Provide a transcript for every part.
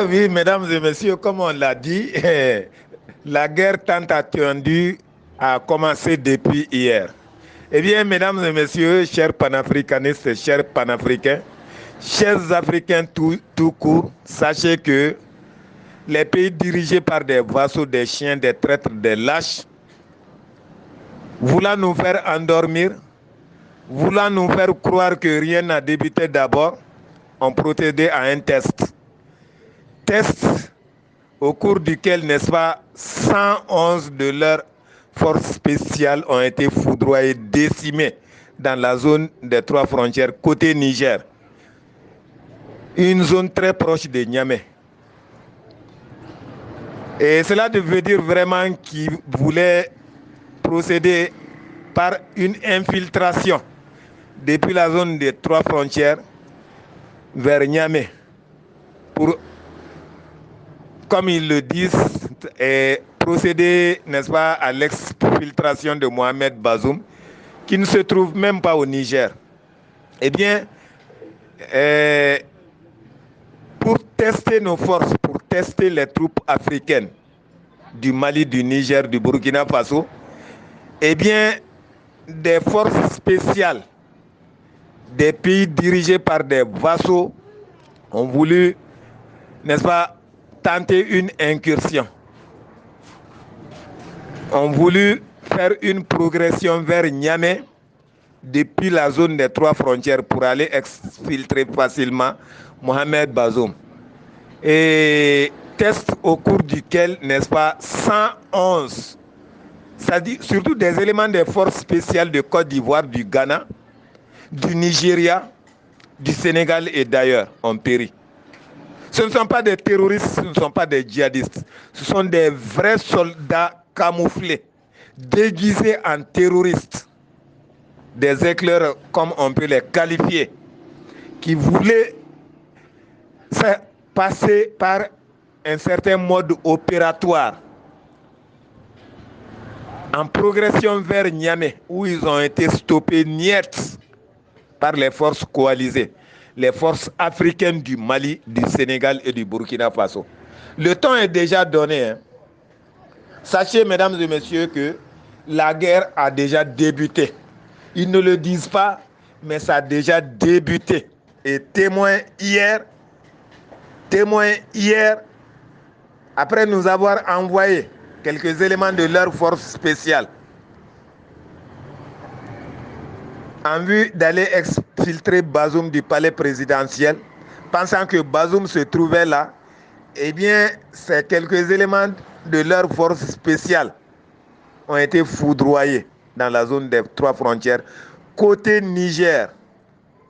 Oui, mesdames et messieurs, comme on l'a dit, la guerre tant attendue a commencé depuis hier. Eh bien, mesdames et messieurs, chers panafricanistes, chers panafricains, chers Africains tout court, sachez que les pays dirigés par des vassaux, des chiens, des traîtres, des lâches, voulant nous faire endormir, voulant nous faire croire que rien n'a débuté d'abord, ont procédé à un test. Test au cours duquel, n'est-ce pas, 111 de leurs forces spéciales ont été foudroyées, décimées dans la zone des trois frontières côté Niger, une zone très proche de Niamey. Et cela veut dire vraiment qu'ils voulaient procéder par une infiltration depuis la zone des trois frontières vers Niamey pour, comme ils le disent, procéder, n'est-ce pas, à l'exfiltration de Mohamed Bazoum, qui ne se trouve même pas au Niger. Eh bien, euh, pour tester nos forces, pour tester les troupes africaines du Mali, du Niger, du Burkina Faso, eh bien, des forces spéciales des pays dirigés par des vassaux ont voulu, n'est-ce pas, tenter une incursion, ont voulu faire une progression vers Niamey depuis la zone des trois frontières pour aller exfiltrer facilement Mohamed Bazoum. Et test au cours duquel, n'est-ce pas, 111, c'est-à-dire surtout des éléments des forces spéciales de Côte d'Ivoire, du Ghana, du Nigeria, du Sénégal et d'ailleurs ont péri. Ce ne sont pas des terroristes, ce ne sont pas des djihadistes. Ce sont des vrais soldats camouflés, déguisés en terroristes, des éclaireurs comme on peut les qualifier, qui voulaient passer par un certain mode opératoire en progression vers Niamey, où ils ont été stoppés net par les forces coalisées, les forces africaines du Mali, du Sénégal et du Burkina Faso. Le temps est déjà donné. Hein. Sachez, mesdames et messieurs, que la guerre a déjà débuté. Ils ne le disent pas, mais ça a déjà débuté. Et témoin hier, après nous avoir envoyé quelques éléments de leur force spéciale, en vue d'aller exfiltrer Bazoum du palais présidentiel, pensant que Bazoum se trouvait là, eh bien, ces quelques éléments de leur force spéciale ont été foudroyés dans la zone des trois frontières, côté Niger,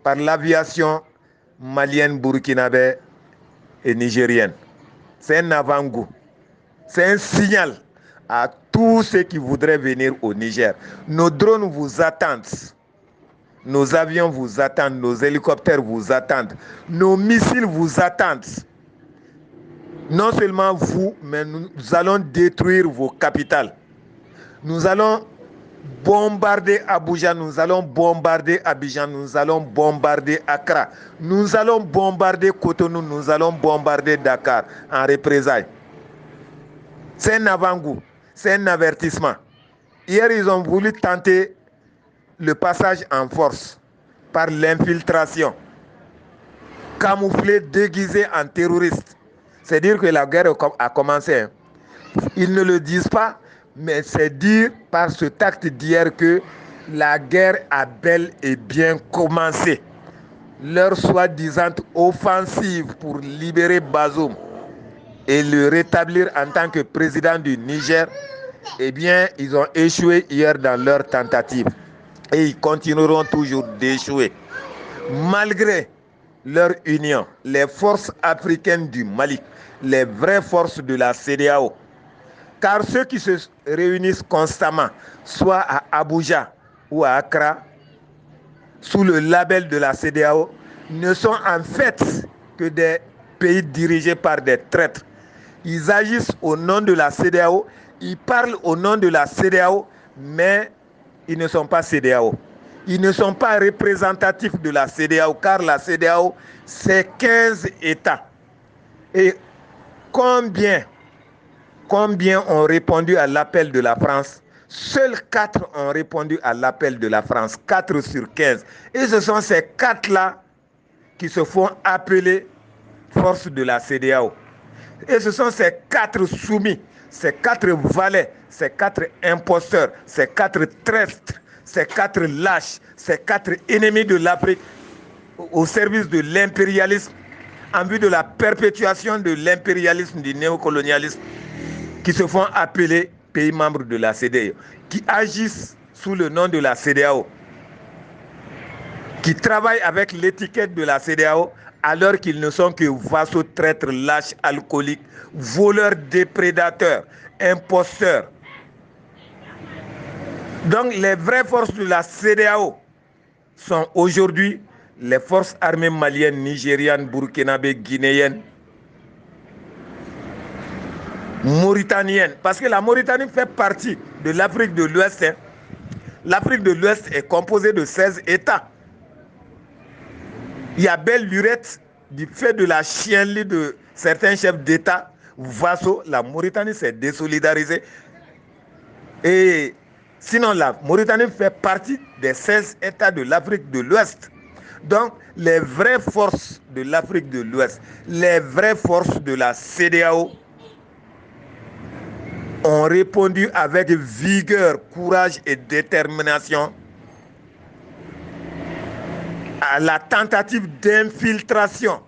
par l'aviation malienne, burkinabé et nigérienne. C'est un avant-goût. C'est un signal à tous ceux qui voudraient venir au Niger. Nos drones vous attendent. Nos avions vous attendent, nos hélicoptères vous attendent, nos missiles vous attendent. Non seulement vous, mais nous allons détruire vos capitales. Nous allons bombarder Abuja, nous allons bombarder Abidjan, nous allons bombarder Accra, nous allons bombarder Cotonou, nous allons bombarder Dakar en représailles. C'est un avant-goût, c'est un avertissement. Hier, ils ont voulu tenter le passage en force par l'infiltration, camouflés, déguisés en terroristes. C'est dire que la guerre a commencé. Hein. Ils ne le disent pas, mais c'est dire par ce acte d'hier que la guerre a bel et bien commencé. Leur soi-disant offensive pour libérer Bazoum et le rétablir en tant que président du Niger, eh bien, ils ont échoué hier dans leur tentative. Et ils continueront toujours d'échouer. Malgré leur union, les forces africaines du Mali, les vraies forces de la CEDEAO, car ceux qui se réunissent constamment, soit à Abuja ou à Accra, sous le label de la CEDEAO, ne sont en fait que des pays dirigés par des traîtres. Ils agissent au nom de la CEDEAO, ils parlent au nom de la CEDEAO, mais ils ne sont pas CEDEAO. Ils ne sont pas représentatifs de la CEDEAO, car la CEDEAO, c'est 15 États. Et combien ont répondu à l'appel de la France? Seuls 4 ont répondu à l'appel de la France, 4 sur 15. Et ce sont ces 4-là qui se font appeler forces de la CEDEAO. Et ce sont ces 4 soumis, ces 4 valets, ces 4 imposteurs, ces 4 traîtres, ces 4 lâches, ces 4 ennemis de l'Afrique au service de l'impérialisme, en vue de la perpétuation de l'impérialisme, du néocolonialisme, qui se font appeler pays membres de la CEDEAO, qui agissent sous le nom de la CEDEAO, qui travaillent avec l'étiquette de la CEDEAO, alors qu'ils ne sont que vassaux, traîtres, lâches, alcooliques, voleurs, déprédateurs, imposteurs. Donc les vraies forces de la CEDEAO sont aujourd'hui les forces armées maliennes, nigérianes, burkinabées, guinéennes, mauritaniennes. Parce que la Mauritanie fait partie de l'Afrique de l'Ouest. L'Afrique de l'Ouest est composée de 16 États. Il y a belle lurette du fait de la chienlit de certains chefs d'État vassaux. La Mauritanie s'est désolidarisée. Et sinon, la Mauritanie fait partie des 16 États de l'Afrique de l'Ouest. Donc, les vraies forces de l'Afrique de l'Ouest, les vraies forces de la CEDEAO ont répondu avec vigueur, courage et détermination à la tentative d'infiltration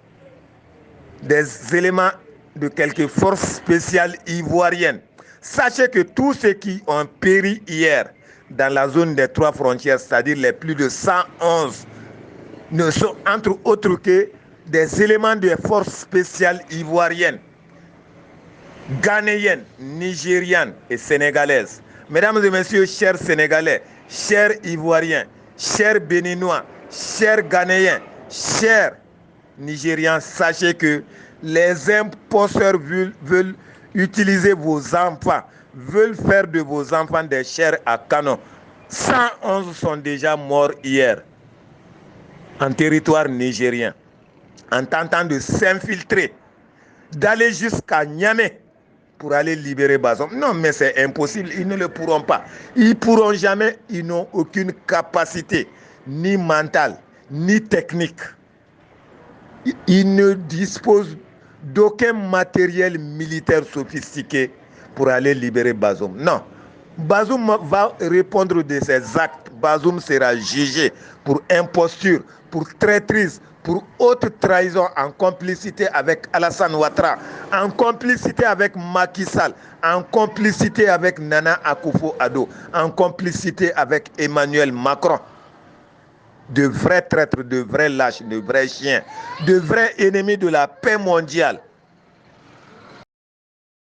des éléments de quelques forces spéciales ivoiriennes. Sachez que tous ceux qui ont péri hier dans la zone des 3 frontières, c'est-à-dire les plus de 111, ne sont entre autres que des éléments des forces spéciales ivoiriennes, ghanéennes, nigérianes et sénégalaises. Mesdames et messieurs, chers Sénégalais, chers Ivoiriens, chers Béninois, chers Ghanéens, chers Nigérians, sachez que les imposteurs veulent utiliser vos enfants, veulent faire de vos enfants des chairs à canon. 111 sont déjà morts hier en territoire nigérien, en tentant de s'infiltrer, d'aller jusqu'à Niamey pour aller libérer Bazoum. Non, mais c'est impossible, ils ne le pourront pas. Ils ne pourront jamais, ils n'ont aucune capacité, ni mentale, ni technique. Ils ne disposent d'aucun matériel militaire sophistiqué pour aller libérer Bazoum. Non. Bazoum va répondre de ses actes. Bazoum sera jugé pour imposture, pour traîtrise, pour haute trahison en complicité avec Alassane Ouattara, en complicité avec Macky Sall, en complicité avec Nana Akufo-Addo, en complicité avec Emmanuel Macron. De vrais traîtres, de vrais lâches, de vrais chiens, de vrais ennemis de la paix mondiale.